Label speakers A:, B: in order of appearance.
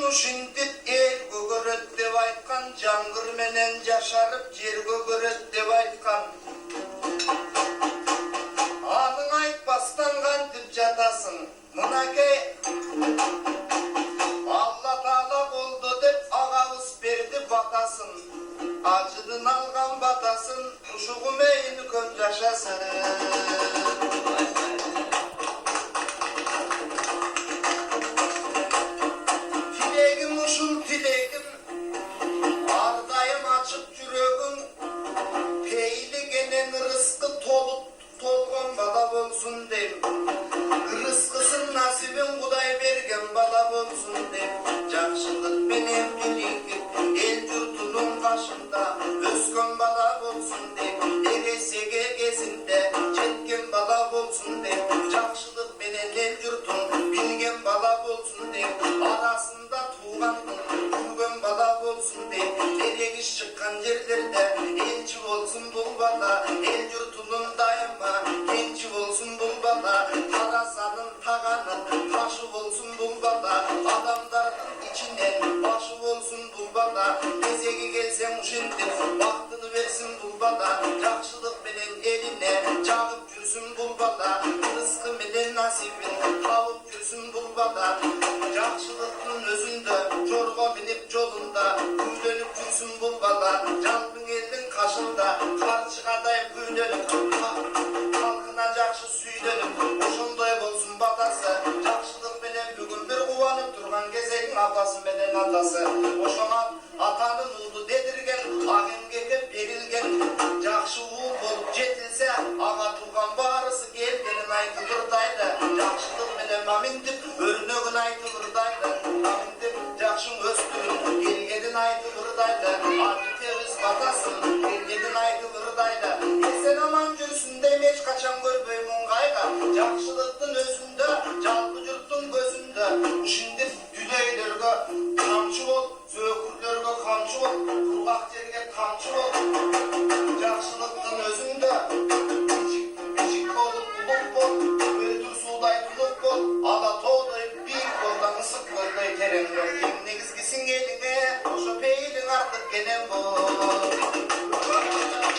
A: ушинтип эл көгөрөт деп айткан, жаңгыр менен жашарып жер көгөрөт деп айткан. Аның айтпастан кантип жатасың, мынакей Алла Таала болду деп агабыз берди батасын. Ажыдын алган батасын, ушугу мейли көп жашасын. Tilегим ушул tilегим, ардайым ачык жүрөгүң, пейли кенен рызкы толгон бала болсун дейм. Рызкысын насибин Кудай берген бала болсун дейм. Жакшылык менен бийлик эл журтунун башында өскөн бала болсун дейм. Эресеге кезинде жеткен бала болсун дейм. Жакшылык менен эл журтун билген бала болсун дейм. Арасында туугандын жүргөн бала болсун дейм. Эрегиш чыккан жерлерде элчи болсун бул бала. Эл журтунун дайыма кенчи болсун бул бала. Карасанын таганын ташы болсун бул бала. Адамдардын ичинен башы болсун бул бала. Кезеги келсең ушинтип бактыны берсин бул бала. Жакшылык менен элине жагып жүрсүн бул бала. Рызкы менен насибин табып жүрсүн бул бала. Жакшылыктын өзүндө жорго минип жолунда күйлөнүп жүрсүн бул бала. Жалпың элдин кашында карчыгадай күйлөнүп халкына жакшы сүйдөнүп ошондой болсун батасы. Жакшылык менен бүгүн бир кубанып турган кезегиң апасы менен атасы. Ошоңа атанын уулу дедирген, ак эмгекке берилген. Жакшы уул болуп жетилсе, ага тууган баарысы келгенин айтылырдайды. Жакшылык менен маминтип өрнөгүн айтылырдайды. Маминтип жакшы өстүрүп келгенин айтылырдайды. Аты тебиз батасын